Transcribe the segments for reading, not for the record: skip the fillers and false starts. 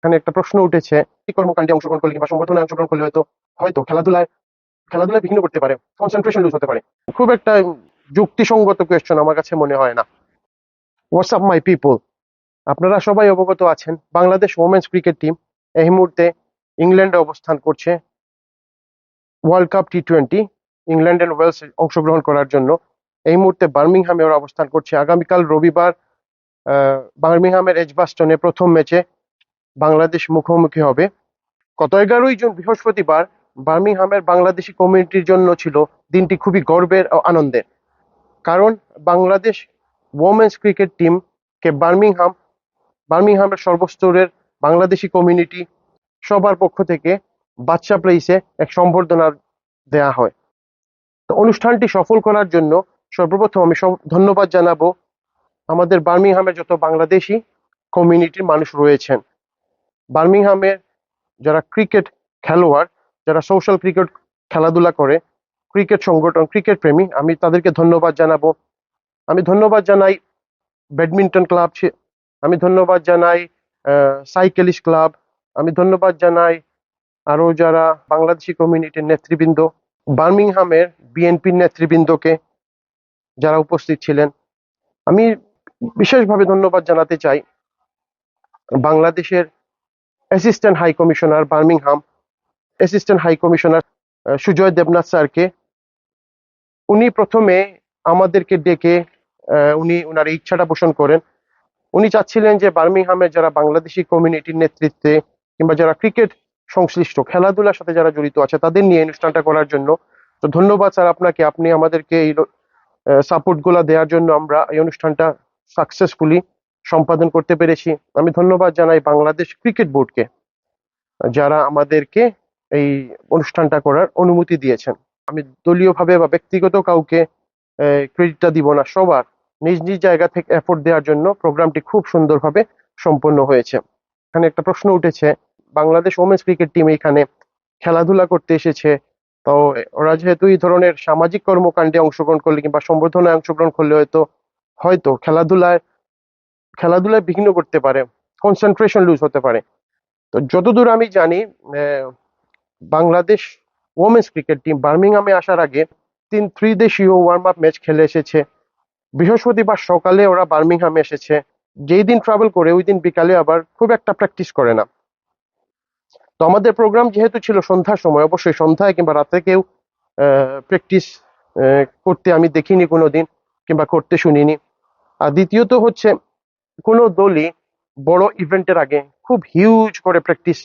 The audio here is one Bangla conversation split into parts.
এখানে একটা প্রশ্ন উঠেছে, এই কর্মকাণ্ডে অংশগ্রহণ করলে কিংবা সংগঠনে অংশগ্রহণ করলে হয়তো খেলাধুলায় বিঘ্ন করতে পারে, কনসেন্ট্রেশন লুজ হতে পারে। খুব একটা যুক্তিসঙ্গত কোয়েশ্চেন আমার কাছে মনে হয় না। হোয়াটস আপ মাই পিপল, আপনারা সবাই অবগত আছেন বাংলাদেশ ওমেন্স ক্রিকেট টিম এই মুহূর্তে ইংল্যান্ডে অবস্থান করছে ওয়ার্ল্ড কাপ টি20 ইংল্যান্ড এন্ড ওয়েলস অংশগ্রহণ করার জন্য। এই মুহূর্তে বার্মিংহামে ওরা অবস্থান করছে। আগামীকাল রবিবার বার্মিংহামের এজবাস্টনে প্রথম ম্যাচে বাংলাদেশ মুখোমুখি হবে। গত 11ই জুন বৃহস্পতিবার বার্মিংহামের বাংলাদেশি কমিউনিটির জন্য ছিল দিনটি খুবই গর্বের ও আনন্দের, কারণ বাংলাদেশ ওমেন্স ক্রিকেট টিমকে বার্মিংহামের সর্বস্তরের বাংলাদেশি কমিউনিটি সবার পক্ষ থেকে বাদশা প্লেসে এক সম্বর্ধনা দেয়া হয়। তো অনুষ্ঠানটি সফল করার জন্য সর্বপ্রথম আমি ধন্যবাদ জানাবো আমাদের বার্মিংহামের যত বাংলাদেশি কমিউনিটির মানুষ রয়েছেন। বার্মিংহামের যারা ক্রিকেট খেলোয়াড়, যারা সোশ্যাল ক্রিকেট খেলাধুলা করে, ক্রিকেট সংগঠন, ক্রিকেট প্রেমী, আমি তাদেরকে ধন্যবাদ জানাবো। আমি ধন্যবাদ জানাই ব্যাডমিন্টন ক্লাব, আমি ধন্যবাদ জানাই সাইকেলিস্ট ক্লাব, আমি ধন্যবাদ জানাই আরো যারা বাংলাদেশি কমিউনিটির নেতৃবৃন্দ, বার্মিংহামের বিএনপির নেতৃবৃন্দকে যারা উপস্থিত ছিলেন। আমি বিশেষভাবে ধন্যবাদ জানাতে চাই বাংলাদেশের assistant high commissioner Birmingham, assistant high commissioner Sujoy Debnath স্যারকে। উনি প্রথমে আমাদেরকে ডেকে উনি ওনার ইচ্ছাটা পোষণ করেন। উনি চাচ্ছিলেন যে বার্মিংহামের যারা বাংলাদেশি কমিউনিটির নেতৃত্বে কিংবা যারা ক্রিকেট সংশ্লিষ্ট, খেলাধুলার সাথে যারা জড়িত আছে তাদের নিয়ে অনুষ্ঠানটা করার জন্য। তো ধন্যবাদ স্যার আপনাকে, আপনি আমাদেরকে এই সাপোর্ট গুলা দেওয়ার জন্য আমরা এই অনুষ্ঠানটা সাকসেসফুলি সম্পাদন করতে পেরেছি। আমি ধন্যবাদ জানাই বাংলাদেশ ক্রিকেট বোর্ডকে, যারা আমাদেরকে এই অনুষ্ঠানটা করার অনুমতি দিয়েছেন। আমি দলীয়ভাবে বা ব্যক্তিগত কাউকে ক্রেডিটটা দিব না, সবার নিজ নিজ জায়গা থেকে এফোর্ট দেওয়ার জন্য প্রোগ্রামটি খুব সুন্দরভাবে সম্পন্ন হয়েছে। এখানে একটা প্রশ্ন উঠেছে, বাংলাদেশ ওমেন্স ক্রিকেট টিম এখানে খেলাধুলা করতে এসেছে, তো ওরা যেহেতু এই ধরনের সামাজিক কর্মকাণ্ডে অংশগ্রহণ করলে কিংবা সম্বর্ধনায় অংশগ্রহণ করলে হয়তো খেলাধুলায় বিঘ্ন করতে পারে, কনসেন্ট্রেশন লুজ হতে পারে। তো যতদূর আমি জানি বাংলাদেশ ওমেন্স ক্রিকেট টিম বার্মিংহামে আসার আগে ত্রিদেশীয় ওয়ার্ম আপ ম্যাচ খেলে এসেছে। বৃহস্পতিবার সকালে ওরা বার্মিংহামে এসেছে, যেই দিন ট্রাভেল করে ওই দিন বিকালে আবার খুব একটা প্র্যাকটিস করে না। তো আমাদের প্রোগ্রাম যেহেতু ছিল সন্ধ্যার সময়, অবশ্যই সন্ধ্যায় কিংবা রাতে কেউ প্র্যাকটিস করতে আমি দেখিনি কোনোদিন কিংবা করতে শুনিনি। আর দ্বিতীয়ত হচ্ছে, কোনো দলই বড় ইভেন্টের আগে খুব হিউজ করে প্র্যাকটিস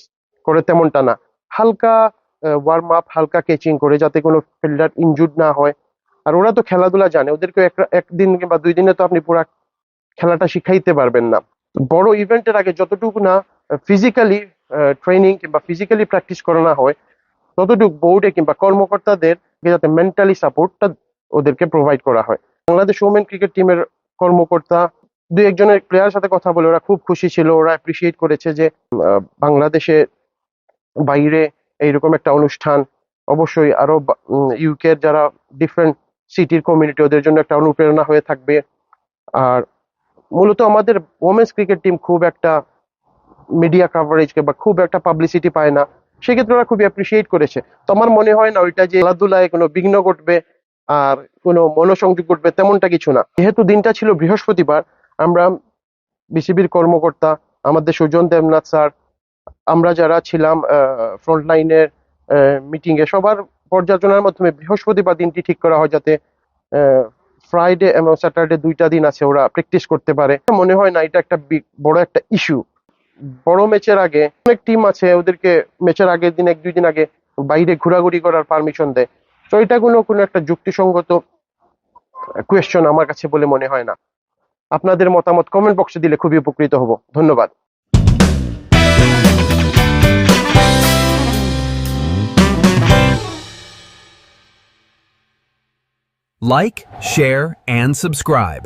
করে তেমনটা না, হালকা ওয়ার্ম আপ, হালকা কেচিং করে, যাতে কোনো ফিল্ডার ইনজুর্ড না হয়। আর ওরা তো খেলাধুলা জানে, ওদেরকে একদিন কিংবা 2 দিনে তো আপনি পুরো খেলাটা শিখাইতে পারবেন না। বড় ইভেন্টের আগে যতটুকু না ফিজিক্যালি ট্রেনিং কিংবা ফিজিক্যালি প্র্যাকটিস করানো হয়, ততটুকু বোর্ডে কিংবা কর্মকর্তাদের যাতে মেন্টালি সাপোর্টটা ওদেরকে প্রোভাইড করা হয়। বাংলাদেশ ওমেন ক্রিকেট টিমের কর্মকর্তা 2 একজনের প্লেয়ারের সাথে কথা বলে ওরা খুব খুশি ছিল, ওরা অ্যাপ্রিসিয়েট করেছে যে বাংলাদেশে বাইরে এইরকম একটা অনুষ্ঠান, অবশ্যই আরো ইউকের যারা ডিফারেন্ট সিটির কমিউনিটি, ওদের জন্য একটা অনুপ্রেরণা হয়ে থাকবে। আর মূলত আমাদের ওমেন্স ক্রিকেট টিম খুব একটা মিডিয়া কাভারেজ বা খুব একটা পাবলিসিটি পায় না, সেক্ষেত্রে ওরা খুবই অ্যাপ্রিসিয়েট করেছে। তো আমার মনে হয় না ওইটা যে খেলাধুলায় কোনো বিঘ্ন ঘটবে আর কোনো মনোসংযোগ ঘটবে তেমনটা কিছু না। যেহেতু দিনটা ছিল বৃহস্পতিবার, আমরা বিসিবির কর্মকর্তা, আমাদের সুজন দেবনাথ স্যার, আমরা যারা ছিলাম ফ্রন্ট লাইনের মিটিং এ, সবার পর্যালোচনার মাধ্যমে বৃহস্পতিবার দিনটি ঠিক করা হয় যাতে ফ্রাইডে এবং স্যাটারডে 2টা দিন আছে ওরা প্র্যাকটিস করতে পারে। মনে হয় না এটা একটা বড় একটা ইস্যু। বড় ম্যাচের আগে অনেক টিম আছে, ওদেরকে ম্যাচের আগের দিন 1-2 দিন আগে বাইরে ঘোরাঘুরি করার পারমিশন দেয়। তো এটা কোনো একটা যুক্তিসঙ্গত কোয়েশ্চন আমার কাছে বলে মনে হয় না। আপনাদের মতামত কমেন্ট বক্সে দিলে খুবই উপকৃত হব। ধন্যবাদ। Like, share, and subscribe.